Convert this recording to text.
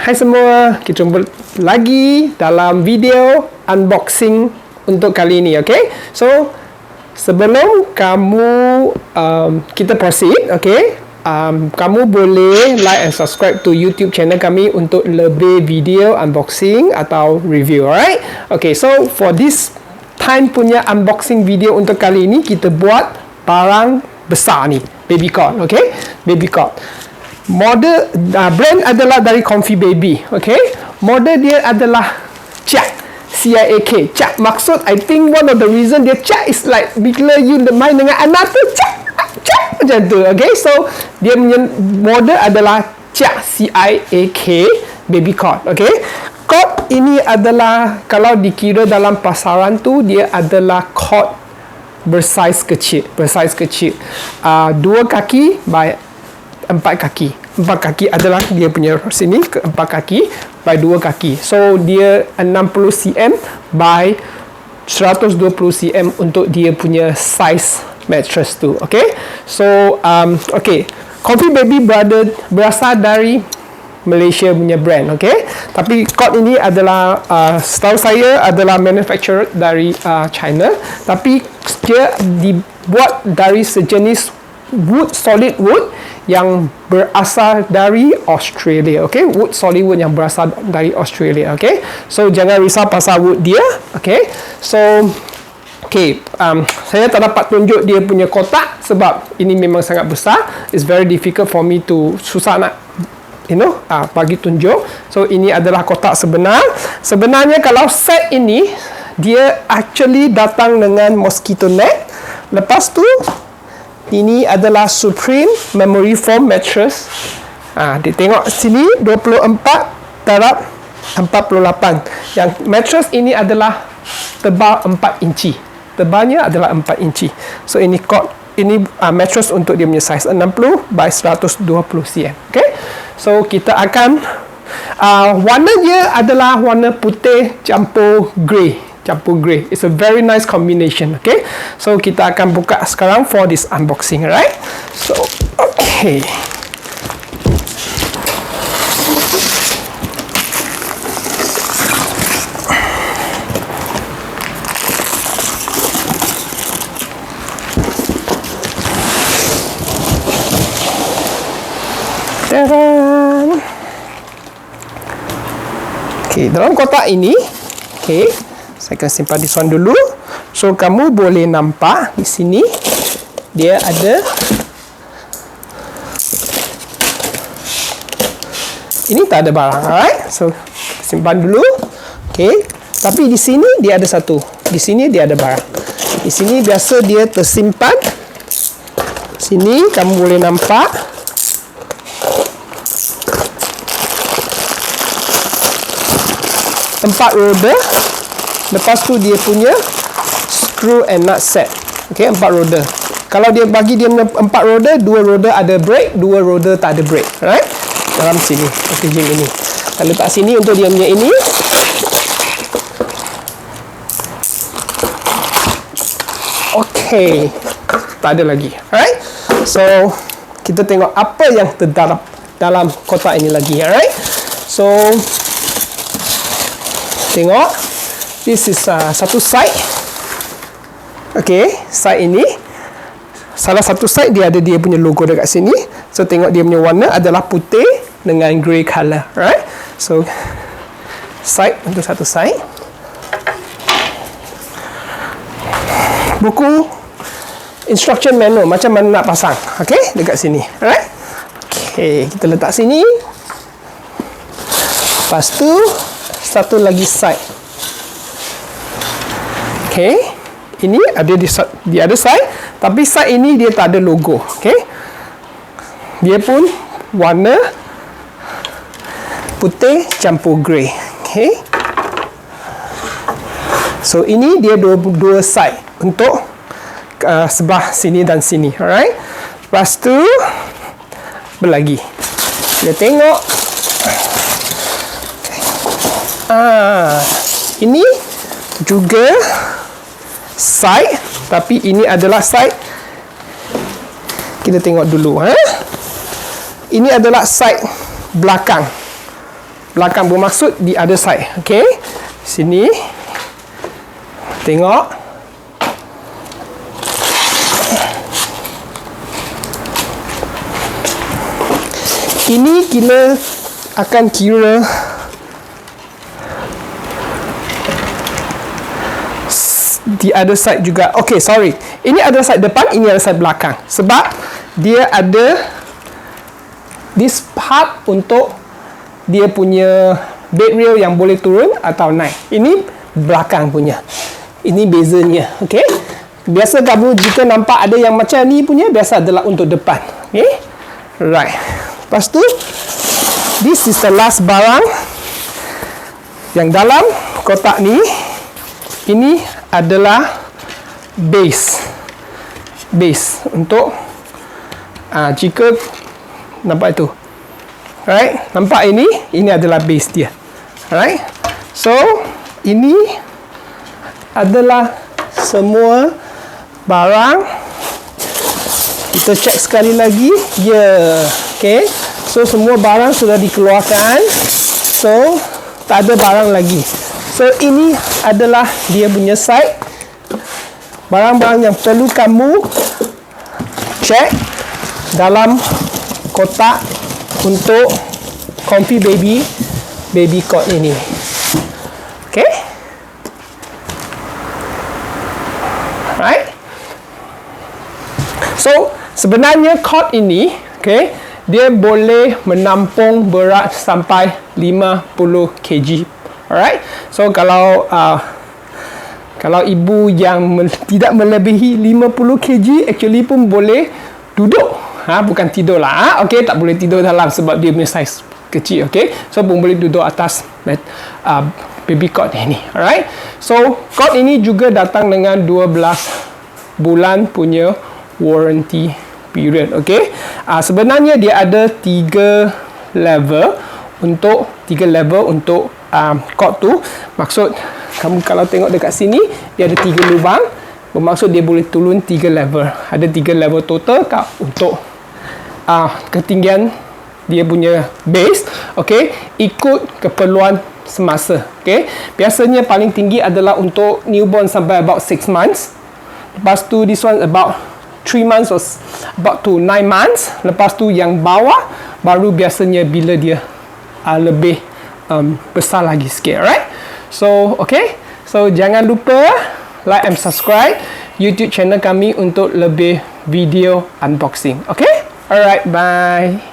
Hai semua, kita jumpa lagi dalam video unboxing untuk kali ini, okay? So, sebelum kita proceed, okay? Kamu boleh like and subscribe to YouTube channel kami untuk lebih video unboxing atau review, alright? Okay, so for this time punya unboxing video untuk kali ini, kita buat barang besar ni, baby cot, okay? Baby cot. Model brand adalah dari Comfy Baby, okay? Model dia adalah Ciak, C-I-A-K, Ciak. Maksud, I think one of the reason dia Ciak is like bila you main dengan anak tu Ciak, Ciak macam tu, okay? So dia punya model adalah Ciak, C-I-A-K, baby cot, okay? Cot ini adalah kalau dikira dalam pasaran tu dia adalah cot bersaiz kecil, dua kaki by 4 kaki. 4 kaki adalah dia punya sini ke 4 kaki by 2 kaki. So dia 60 cm by 120 cm untuk dia punya size mattress tu. Okay. So okay. Comfy Baby berasal dari Malaysia punya brand. Okay. Tapi cot ini adalah setahu saya adalah manufacturer dari China. Tapi dia dibuat dari sejenis wood, solid wood yang berasal dari Australia, okay? Wood, solid wood yang berasal dari Australia, okay? So jangan risau pasal wood dia, okay? So okay, saya tak dapat tunjuk dia punya kotak sebab ini memang sangat besar. It's very difficult for me to susah nak bagi tunjuk. So ini adalah kotak sebenar. Sebenarnya kalau set ini dia actually datang dengan mosquito net. Lepas tu ini adalah Supreme Memory Foam Mattress. Dia tengok sini 24 darab 48. Yang mattress ini adalah tebal 4 inci. Tebalnya adalah 4 inci. So ini mattress untuk dia punya size 60 by 120 cm. Okay. So kita akan warna dia adalah warna putih campur grey. It's a very nice combination, okay? So kita akan buka sekarang for this unboxing, right? So, okay. Tadaan. Okay, dalam kotak ini, okay. Saya akan simpan di one dulu. So kamu boleh nampak di sini dia ada ini tak ada barang, alright? So simpan dulu. Okay. Tapi di sini dia ada satu. Di sini dia ada barang. Di sini biasa dia tersimpan. Sini kamu boleh nampak. Empat roda. Lepas tu dia punya screw and nut set. Okay, 4 roda. Kalau dia bagi dia 4 roda, 2 roda ada brake, 2 roda tak ada brake. Right? Dalam sini, packaging ini. Kita letak sini untuk dia punya ini. Okay. Tak ada lagi. Right? So, kita tengok apa yang terdalam dalam kotak ini lagi. Alright? So, tengok. This is satu side. Okay, side ini. Salah satu side dia ada dia punya logo dekat sini. So tengok dia punya warna adalah putih dengan grey color, right? So side untuk satu side. Buku instruction manual macam mana nak pasang. Okay, dekat sini, right? Okay, kita letak sini. Lepas tu satu lagi side. Okay, ini ada di other side, tapi side ini dia tak ada logo. Okay, dia pun warna putih campur grey. Okay, so ini dia dua side untuk sebelah sini dan sini. Alright, lepas tu berlagi. Kita tengok. Ini juga side, tapi ini adalah side. Kita tengok dulu. Ini adalah side belakang. belakang, bermaksud the other side. Okay, sini tengok. Ini kita akan kira the other side juga. Okay, sorry, ini other side depan, ini other side belakang, sebab dia ada this part untuk dia punya bed rail yang boleh turun atau naik. Ini belakang punya, ini bezanya. Okay, biasa kamu jika nampak ada yang macam ni punya, biasa adalah untuk depan. Okay, right. Lepas tu, this is the last barang yang dalam kotak ni. Ini adalah base untuk jika nampak itu, alright, nampak ini adalah base dia, alright. So ini adalah semua barang. Kita cek sekali lagi, okay. So semua barang sudah dikeluarkan, so tak ada barang lagi. So ini adalah dia punya side. Barang-barang yang perlu kamu cek dalam kotak untuk Comfy Baby Cot ini. Okay, right. So sebenarnya cot ini, okay, dia boleh menampung berat sampai 50 kg. Alright. So kalau ibu yang tidak melebihi 50 kg, actually pun boleh duduk. Bukan tidur lah. Okay, tak boleh tidur dalam sebab dia punya size kecil. Okay, so pun boleh duduk atas baby cot ini. Alright. So cot ini juga datang dengan 12 bulan punya warranty period. Okay, sebenarnya dia ada 3 level untuk cot tu. Maksud kamu kalau tengok dekat sini, dia ada 3 lubang, bermaksud dia boleh turun 3 level. Ada 3 level total untuk ketinggian dia punya base. Okay, ikut keperluan semasa. Okay, biasanya paling tinggi adalah untuk newborn sampai about 6 months. Lepas tu this one about 3 months or about to 9 months. Lepas tu yang bawah baru biasanya bila dia lebih besar lagi sikit. Alright. So okay, so jangan lupa like and subscribe YouTube channel kami untuk lebih video unboxing. Okay, alright, bye.